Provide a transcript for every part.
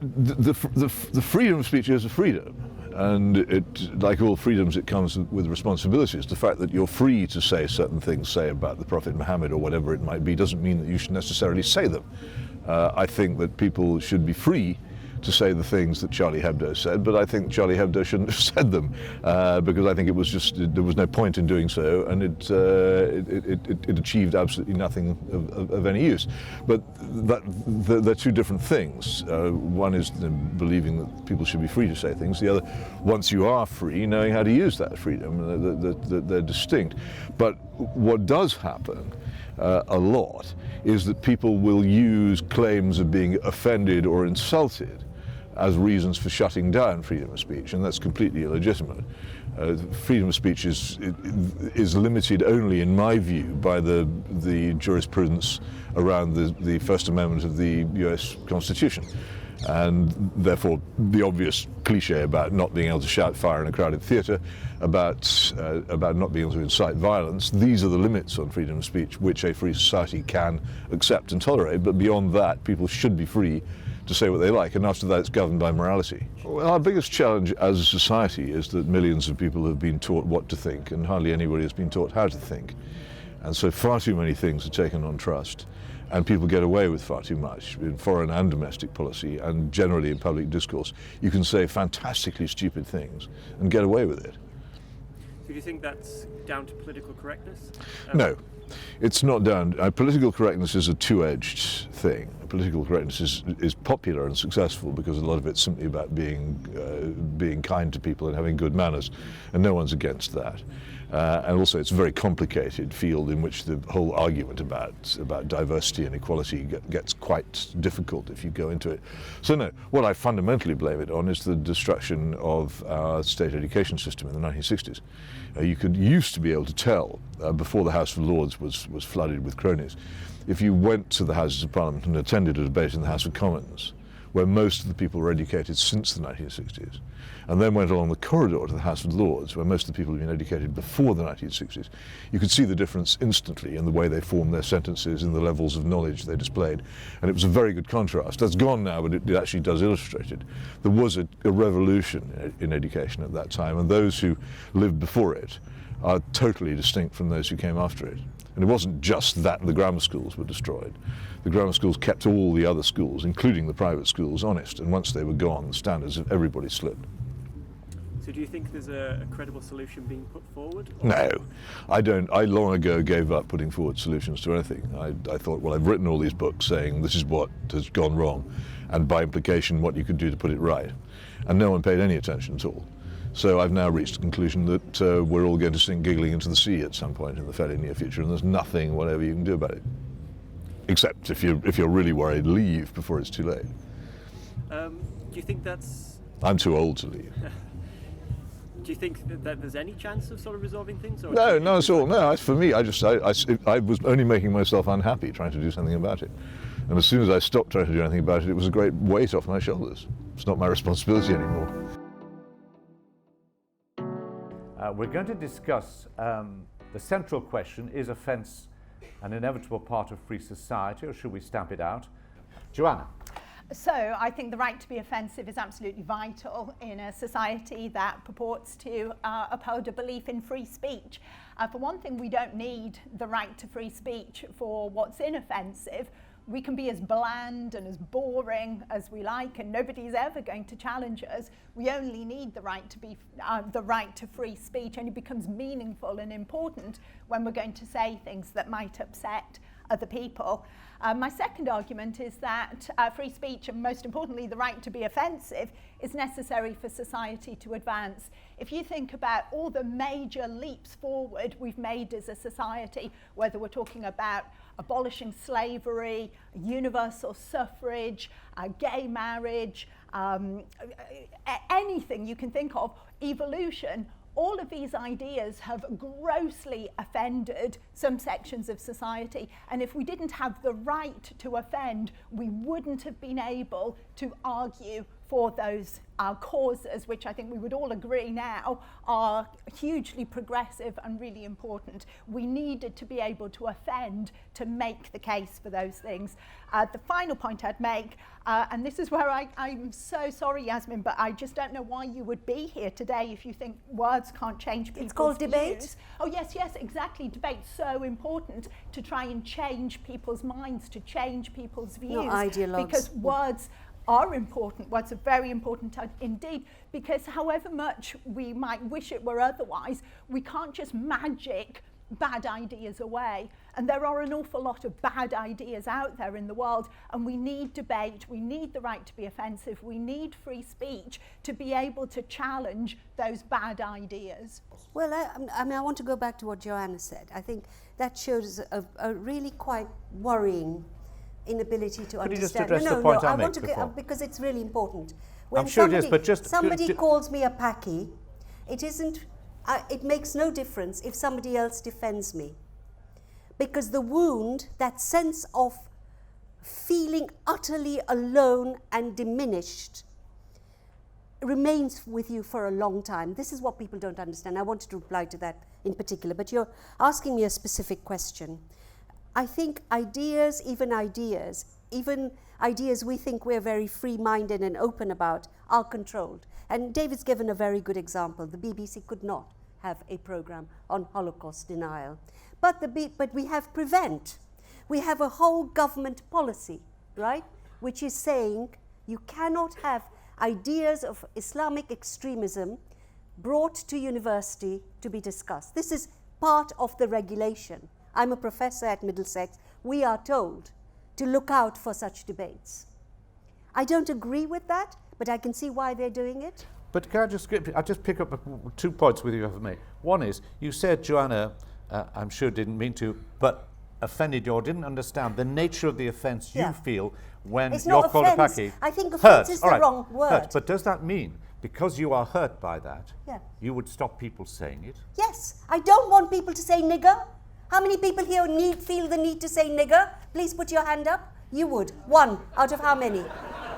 the freedom of speech is a freedom, and it, like all freedoms, it comes with responsibilities. The fact that you're free to say certain things, say about the Prophet Muhammad or whatever it might be, doesn't mean that you should necessarily say them. I think that people should be free to say the things that Charlie Hebdo said, but I think Charlie Hebdo shouldn't have said them because I think it was just, there was no point in doing so, and it achieved absolutely nothing of any use. But they're two different things. One is believing that people should be free to say things. The other, once you are free, knowing how to use that freedom. They're distinct. But what does happen a lot is that people will use claims of being offended or insulted as reasons for shutting down freedom of speech, and that's completely illegitimate. Freedom of speech is limited only, in my view, by the jurisprudence around the First Amendment of the US Constitution. And therefore, the obvious cliche about not being able to shout fire in a crowded theatre, about not being able to incite violence, these are the limits on freedom of speech which a free society can accept and tolerate. But beyond that, people should be free to say what they like, and after that it's governed by morality. Well, our biggest challenge as a society is that millions of people have been taught what to think, and hardly anybody has been taught how to think. And so far too many things are taken on trust, and people get away with far too much in foreign and domestic policy, and generally in public discourse. You can say fantastically stupid things and get away with it. Do you think that's down to political correctness? No, it's not down. Political correctness is a two-edged thing. Political correctness is popular and successful because a lot of it's simply about being kind to people and having good manners, and no one's against that. And also it's a very complicated field in which the whole argument about diversity and equality gets quite difficult if you go into it. So no, what I fundamentally blame it on is the destruction of our state education system in the 1960s. You used to be able to tell before the House of Lords was flooded with cronies. If you went to the Houses of Parliament and attended a debate in the House of Commons, where most of the people were educated since the 1960s, and then went along the corridor to the House of Lords, where most of the people had been educated before the 1960s, you could see the difference instantly in the way they formed their sentences, in the levels of knowledge they displayed. And it was a very good contrast. That's gone now, but it actually does illustrate it. There was a revolution in education at that time, and those who lived before it are totally distinct from those who came after it. And it wasn't just that the grammar schools were destroyed. The grammar schools kept all the other schools, including the private schools, honest, and once they were gone, the standards of everybody slipped. So do you think there's a credible solution being put forward? Or? No, I don't. I long ago gave up putting forward solutions to anything. I thought, well, I've written all these books saying this is what has gone wrong, and by implication what you could do to put it right. And no one paid any attention at all. So I've now reached the conclusion that we're all going to sink giggling into the sea at some point in the fairly near future, and there's nothing whatever you can do about it. Except if you're really worried, leave before it's too late. Do you think that's... I'm too old to leave. Do you think that there's any chance of sort of resolving things? Or No, not at all. No, for me, I was only making myself unhappy trying to do something about it. And as soon as I stopped trying to do anything about it, it was a great weight off my shoulders. It's not my responsibility anymore. We're going to discuss the central question: is offence an inevitable part of free society, or should we stamp it out? Joanna. So I think the right to be offensive is absolutely vital in a society that purports to uphold a belief in free speech. For one thing, we don't need the right to free speech for what's inoffensive. We can be as bland and as boring as we like, and nobody's ever going to challenge us. We only need the right to free speech, and it becomes meaningful and important when we're going to say things that might upset other people. My second argument is that free speech, and most importantly the right to be offensive, is necessary for society to advance. If you think about all the major leaps forward we've made as a society, whether we're talking about abolishing slavery, universal suffrage, gay marriage, anything you can think of, evolution, all of these ideas have grossly offended some sections of society, and if we didn't have the right to offend, we wouldn't have been able to argue for those causes, which I think we would all agree now are hugely progressive and really important. We needed to be able to offend to make the case for those things. The final point I'd make, and this is where I'm so sorry, Yasmin, but I just don't know why you would be here today if you think words can't change people's views. It's called debate. Oh yes, exactly. Debate's so important to try and change people's minds, to change people's views. Not ideologues. Because words are important. Words are very important indeed, because however much we might wish it were otherwise, we can't just magic bad ideas away. And there are an awful lot of bad ideas out there in the world, and we need debate, we need the right to be offensive, we need free speech to be able to challenge those bad ideas. Well, I want to go back to what Joanna said. I think that shows a really quite worrying inability to understand. Could you just address the point I want to before? Because it's really important. When I'm sure it is, but just... somebody calls me a Paki, it isn't... it makes no difference if somebody else defends me. Because the wound, that sense of feeling utterly alone and diminished, remains with you for a long time. This is what people don't understand. I wanted to reply to that in particular, but you're asking me a specific question. I think ideas we think we're very free-minded and open about, are controlled. And David's given a very good example. The BBC could not have a program on Holocaust denial. But we have Prevent. We have a whole government policy, right? Which is saying you cannot have ideas of Islamic extremism brought to university to be discussed. This is part of the regulation. I'm a professor at Middlesex. We are told to look out for such debates. I don't agree with that, but I can see why they're doing it. But can I just pick up 2 points with you have made. One is, you said, Joanna, I'm sure didn't mean to, but offended you or didn't understand the nature of the offence you feel when you're called a Paki. I think offence is the wrong word. Hurt. But does that mean, because you are hurt by that, you would stop people saying it? Yes. I don't want people to say nigger. How many people here feel the need to say nigger? Please put your hand up. You would. 1 out of how many?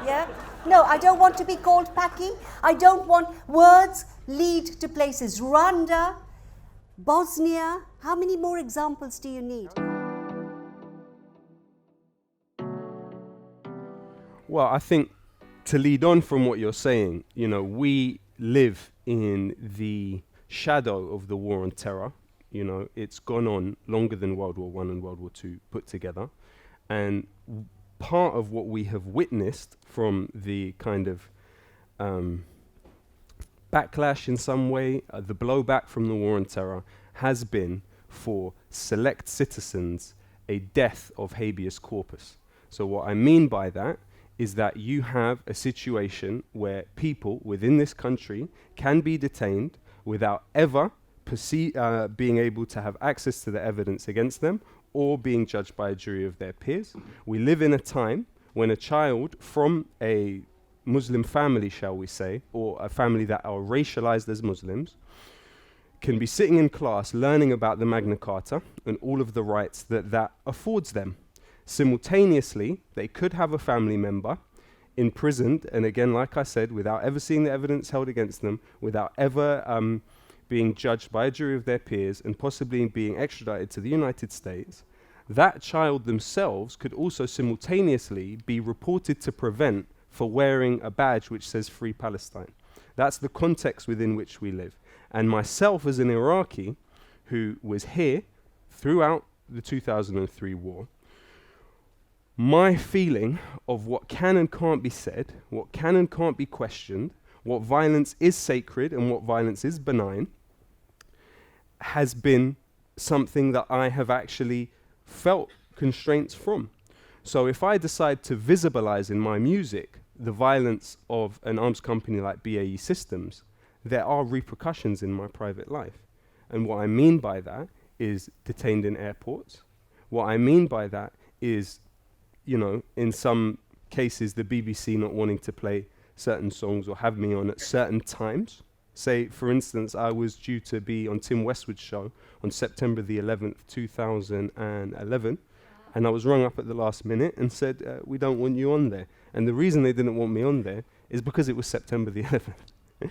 Yeah? No, I don't want to be called Paki. I don't want words lead to places. Rwanda, Bosnia. How many more examples do you need? Well, I think to lead on from what you're saying, we live in the shadow of the war on terror. It's gone on longer than World War I and World War II put together. And part of what we have witnessed from the kind of backlash in some way, the blowback from the war on terror, has been for select citizens a death of habeas corpus. So what I mean by that is that you have a situation where people within this country can be detained without ever being able to have access to the evidence against them or being judged by a jury of their peers. We live in a time when a child from a Muslim family, shall we say, or a family that are racialized as Muslims, can be sitting in class learning about the Magna Carta and all of the rights that affords them. Simultaneously, they could have a family member imprisoned, and again, like I said, without ever seeing the evidence held against them, without ever being judged by a jury of their peers and possibly being extradited to the United States. That child themselves could also simultaneously be reported to Prevent for wearing a badge which says Free Palestine. That's the context within which we live. And myself as an Iraqi who was here throughout the 2003 war, my feeling of what can and can't be said, what can and can't be questioned, what violence is sacred and what violence is benign, has been something that I have actually felt constraints from. So if I decide to visibilize in my music the violence of an arms company like BAE Systems, there are repercussions in my private life. And what I mean by that is detained in airports. What I mean by that is, in some cases, the BBC not wanting to play certain songs or have me on at certain times. Say, for instance, I was due to be on Tim Westwood's show on September the 11th, 2011, and I was rung up at the last minute and said, we don't want you on there. And the reason they didn't want me on there is because it was September the 11th.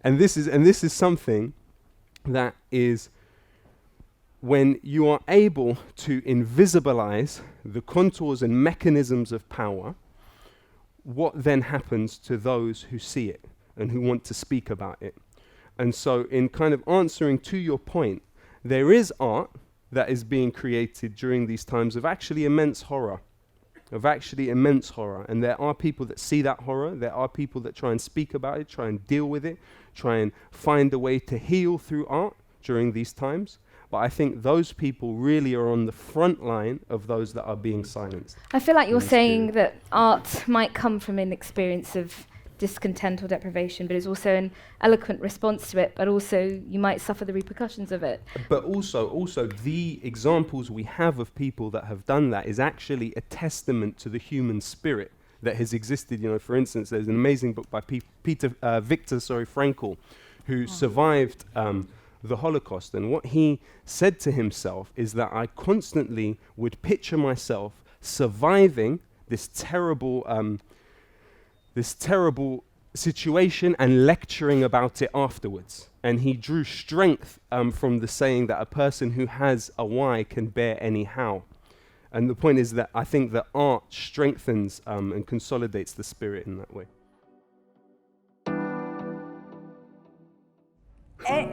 And this is something that is, when you are able to invisibilize the contours and mechanisms of power, what then happens to those who see it and who want to speak about it. And so in kind of answering to your point, there is art that is being created during these times of actually immense horror. And there are people that see that horror. There are people that try and speak about it, try and deal with it, try and find a way to heal through art during these times. But I think those people really are on the front line of those that are being silenced. I feel like you're saying that art might come from an experience of discontent or deprivation, but it's also an eloquent response to it, but also you might suffer the repercussions of it. But also the examples we have of people that have done that is actually a testament to the human spirit that has existed. You know, for instance, there's an amazing book by Viktor Frankl, who survived the Holocaust, and what he said to himself is that I constantly would picture myself surviving this terrible situation and lecturing about it afterwards. And he drew strength from the saying that a person who has a why can bear any how. And the point is that I think that art strengthens and consolidates the spirit in that way.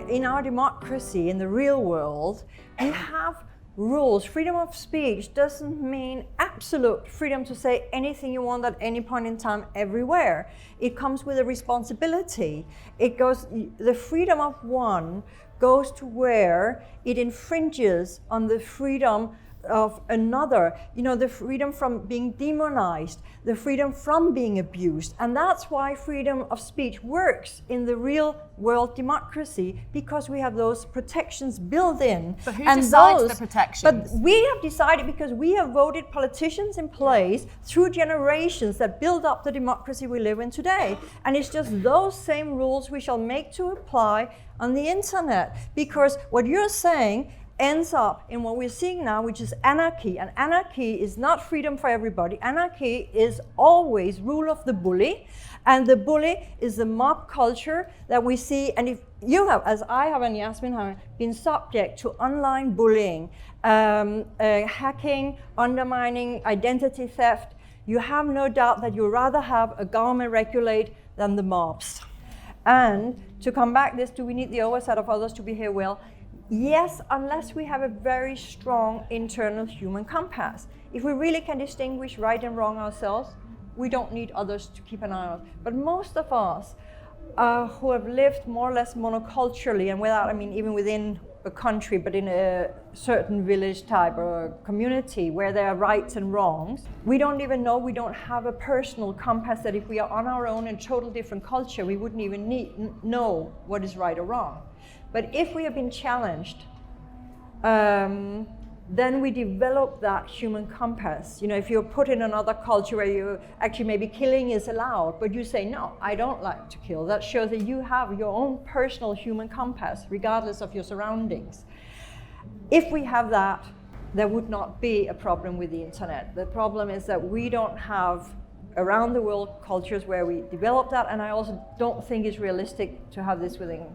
In our democracy, in the real world, we have rules. Freedom of speech doesn't mean absolute freedom to say anything you want at any point in time, everywhere. It comes with a responsibility. The freedom of one goes to where it infringes on the freedom of another, the freedom from being demonized, the freedom from being abused. And that's why freedom of speech works in the real world democracy, because we have those protections built in. But who decides the protections? But we have decided, because we have voted politicians in place through generations that build up the democracy we live in today. And it's just those same rules we shall make to apply on the internet, because what you're saying ends up in what we're seeing now, which is anarchy. And anarchy is not freedom for everybody. Anarchy is always rule of the bully. And the bully is the mob culture that we see. And if you have, as I have and Yasmin have, been subject to online bullying, hacking, undermining, identity theft, you have no doubt that you'd rather have a government regulate than the mobs. And to come back this, do we need the oversight of others to behave well? Yes, unless we have a very strong internal human compass. If we really can distinguish right and wrong ourselves, we don't need others to keep an eye on. But most of us who have lived more or less monoculturally, and without, even within a country, but in a certain village type or a community where there are rights and wrongs, we don't even know, we don't have a personal compass that if we are on our own in a total different culture, we wouldn't even know what is right or wrong. But if we have been challenged, then we develop that human compass. If you're put in another culture where you actually maybe killing is allowed, but you say, no, I don't like to kill, that shows that you have your own personal human compass, regardless of your surroundings. If we have that, there would not be a problem with the internet. The problem is that we don't have around the world cultures where we develop that, and I also don't think it's realistic to have this within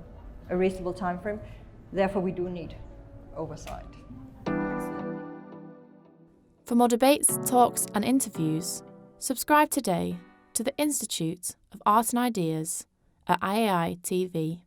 a reasonable time frame. Therefore, we do need oversight. For more debates, talks and interviews, subscribe today to the Institute of Art and Ideas at IAI TV.